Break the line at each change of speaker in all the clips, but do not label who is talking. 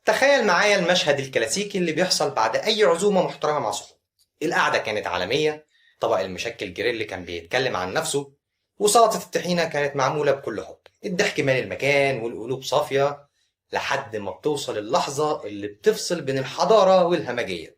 تخيل معايا المشهد الكلاسيكي اللي بيحصل بعد أي عزومة محترمة مع صحابك. القعدة كانت عالمية، طبق المشكل جريل كان بيتكلم عن نفسه، وسلطة الطحينة كانت معمولة بكل حب. الضحك مال المكان والقلوب صافية، لحد ما بتوصل اللحظة اللي بتفصل بين الحضارة والهمجية.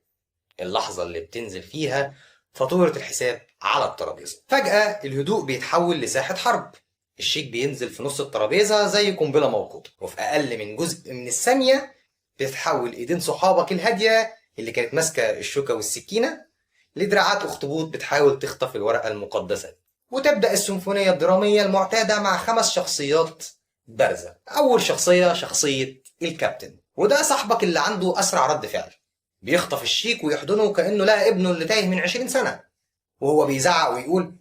اللحظة اللي بتنزل فيها فاتورة الحساب على الترابيزة. فجأة الهدوء بيتحول لساحة حرب. الشيك بينزل في نص الترابيزة زي قنبلة موقوتة، وفي أقل من جزء من الثانية بتتحول إيدين صحابك الهادية اللي كانت ماسكة الشوكة والسكينة لدراعات أخطبوط بتحاول تخطف الورقة المقدسة. وتبدأ السيمفونية الدرامية المعتادة مع 5 شخصيات بارزة. أول شخصية شخصية الكابتن، وده صاحبك اللي عنده أسرع رد فعل. بيخطف الشيك ويحضنه كأنه لقى ابنه اللي تايه من 20 سنة، وهو بيزعق ويقول: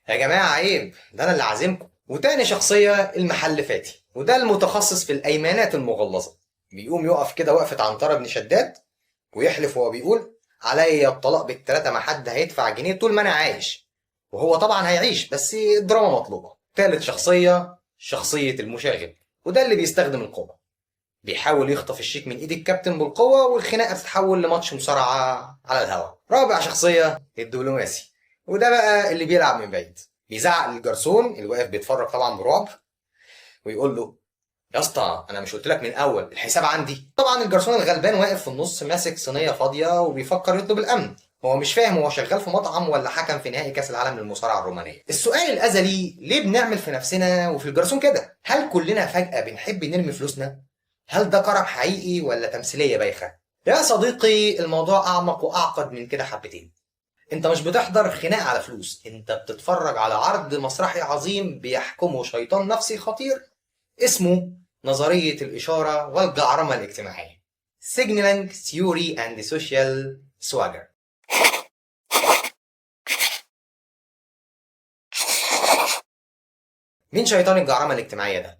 يا جماعة عيب، ده أنا اللي عازمكم. وتاني شخصية المحل فاتي، وده المتخصص في الأيمانات المغلظة. بيقوم يقف كده وقفة عنترة بن شداد ويحلف وهو بيقول: عليا الطلاق بالتلاتة، ما حد هيدفع جنيه طول ما أنا عايش. وهو طبعا هيعيش، بس الدراما مطلوبة. تالت شخصية شخصية المشاغب، وده اللي بيستخدم القوة. بيحاول يخطف الشيك من ايد الكابتن بالقوة، والخناقة بتتحول لماتش مصارعة على الهواء. رابع شخصية الدبلوماسي، وده بقى اللي بيلعب من بعيد. بيزعق للجرسون اللي واقف بيتفرج طبعا برعب، ويقول له: يا اسطى انا مش قلت لك من الاول الحساب عندي؟ طبعا الجرسون الغلبان واقف في النص ماسك صينيه فاضيه وبيفكر يطلب الامن. هو مش فاهم هو شغال في مطعم ولا حكم في نهائي كاس العالم للمصارعه الرومانيه. السؤال الازلي: ليه بنعمل في نفسنا وفي الجرسون كده؟ هل كلنا فجاه بنحب نرمي فلوسنا؟ هل ده كرم حقيقي ولا تمثيليه بايخه؟ يا صديقي، الموضوع اعمق واعقد من كده حبتين. انت مش بتحضر خناقه على فلوس، انت بتتفرج على عرض مسرحي عظيم بيحكمه شيطان نفسي خطير اسمه نظرية الإشارة والجعرمة الاجتماعية. Signaling Theory and Social Swagger. مين شيطان الجعرمة الاجتماعية ده؟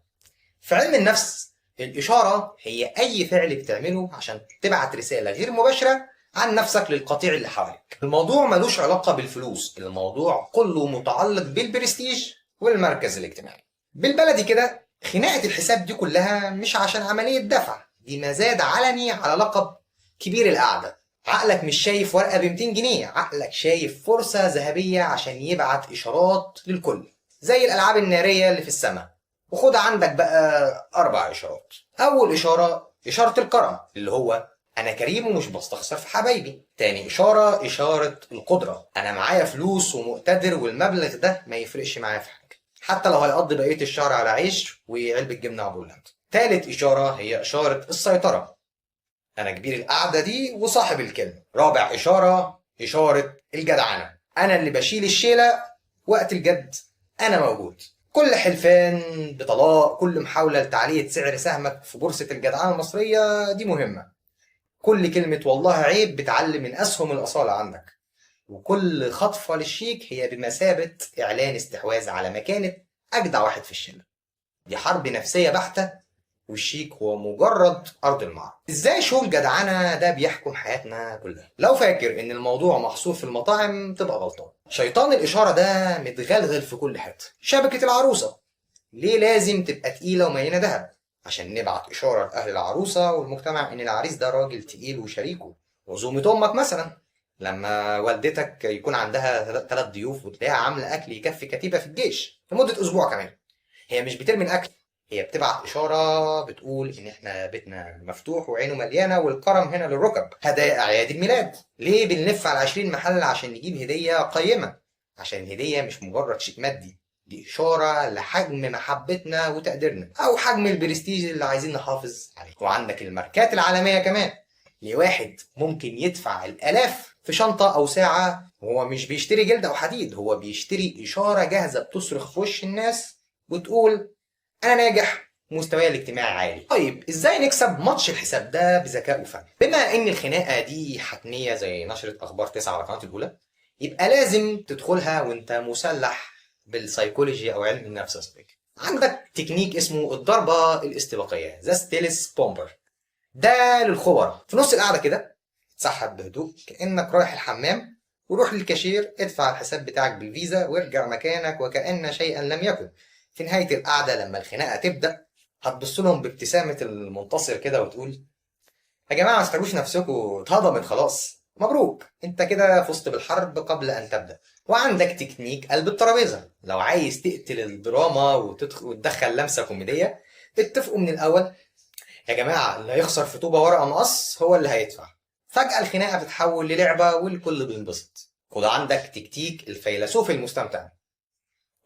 في علم النفس، الإشارة هي أي فعل بتعمله عشان تبعت رسالة غير مباشرة عن نفسك للقطيع اللي حواليك. الموضوع ملوش علاقة بالفلوس، الموضوع كله متعلق بالبرستيج والمركز الاجتماعي. بالبلدي كده، خناقة الحساب دي كلها مش عشان عملية دفع، دي مزاد علني على لقب كبير القعدة. عقلك مش شايف ورقة ب200 جنيه، عقلك شايف فرصة ذهبية عشان يبعت إشارات للكل، زي الألعاب النارية اللي في السماء. وخد عندك بقى 4 إشارات. أول إشارة إشارة الكرم، اللي هو أنا كريم ومش بستخسر في حبايبي. تاني إشارة إشارة القدرة، أنا معايا فلوس ومقتدر والمبلغ ده ما يفرقش معايا في حاجة، حتى لو هيقضي بقية الشهر على عيش وعلبة جبنة أبو الهند. تالت إشارة هي إشارة السيطرة، أنا كبير القعدة دي وصاحب الكلمة. رابع إشارة إشارة الجدعنة، أنا اللي بشيل الشيلة وقت الجد، أنا موجود. كل حلفان بطلاق، كل محاولة لتعلية سعر سهمك في بورصة الجدعنة المصرية دي مهمة. كل كلمة والله عيب بتعلي من أسهم الأصالة عندك. وكل خطفة للشيك هي بمثابة إعلان استحواذ على مكانة أجدع واحد في الشلة. دي حرب نفسية بحتة، والشيك هو مجرد أرض المعرض. إزاي شو الجدعنة ده بيحكم حياتنا كلها؟ لو فاكر إن الموضوع محصور في المطاعم تبقى غلطان. شيطان الإشارة ده متغلغل في كل حتة. شبكة العروسة، ليه لازم تبقى تقيلة ومليانة دهب؟ عشان نبعت إشارة لأهل العروسة والمجتمع إن العريس ده راجل تقيل وشريكه. عزومة أمك مثلا، لما والدتك يكون عندها 3 ضيوف وتلاقيها عاملة أكل يكفي كتيبة في الجيش لمدة أسبوع كمان، هي مش بترمي الأكل، هي بتبعت إشارة بتقول إن إحنا بيتنا مفتوح وعينه مليانة والكرم هنا للركب. هدايا أعياد الميلاد، ليه بنلف على 20 محل عشان نجيب هدية قيمة؟ عشان الهدية مش مجرد شيء مادي، دي إشارة لحجم محبتنا وتقديرنا، أو حجم البرستيج اللي عايزين نحافظ عليه. وعندك الماركات العالمية كمان، لواحد ممكن يدفع الآلاف في شنطة أو ساعة وهو مش بيشتري جلد أو حديد، هو بيشتري إشارة جاهزة بتصرخ في وش الناس وتقول: أنا ناجح، مستواي الاجتماعي عالي. طيب ازاي نكسب ماتش الحساب ده بذكاء وفن؟ بما ان الخناقه دي حتميه زي نشره اخبار 9 على القناه الاولى، يبقى لازم تدخلها وانت مسلح بالسيكولوجي او علم النفس يا صديقي. عندك تكنيك اسمه الضربه الاستباقيه، ذا ستيلس بومبر. ده للخبراء. في نص القعده كده تسحب بهدوء كانك رايح الحمام، وروح للكاشير ادفع الحساب بتاعك بالفيزا وارجع مكانك وكأن شيئا لم يكن. في نهاية القعدة لما الخناقة تبدأ هتبص لهم بابتسامة المنتصر كده وتقول: يا جماعة ما تتعبوش نفسكم، اتهضمت خلاص، مبروك انت كده فزت بالحرب قبل ان تبدأ. وعندك تكنيك قلب الترابيزة، لو عايز تقتل الدراما وتدخل لمسة كوميدية، اتفقوا من الأول يا جماعة اللي هيخسر في طوبة ورقة مقص هو اللي هيدفع. فجأة الخناقة بتتحول للعبة والكل بينبسط. خد عندك تكتيك الفيلسوف المستمتع،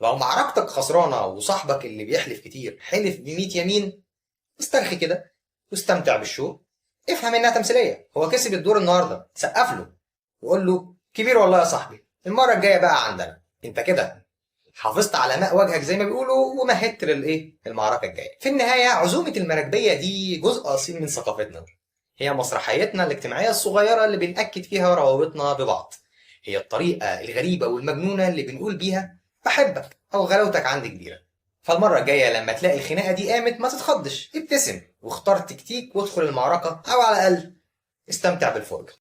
لو معركتك خسرانة وصاحبك اللي بيحلف كتير حلف ب100 يمين، استرخي كده واستمتع بالشو. افهم انها تمثيليه، هو كسب الدور النهارده، سقف له وقول له كبير والله يا صاحبي، المره الجايه بقى عندنا. انت كده حافظت على ماء وجهك زي ما بيقولوا، ومهدت المعركه الجايه. في النهايه عزومه المراكبيه دي جزء اصيل من ثقافتنا، هي مسرحيتنا الاجتماعيه الصغيره اللي بنأكد فيها روابطنا ببعض. هي الطريقه الغريبه والمجنونه اللي بنقول بيها بحبك او غلاوتك عندي كبيره. فالمرة الجاية لما تلاقي الخناقة دي قامت ما تتخضش، ابتسم واختار تكتيك وادخل المعركة، أو على الأقل استمتع بالفرجة.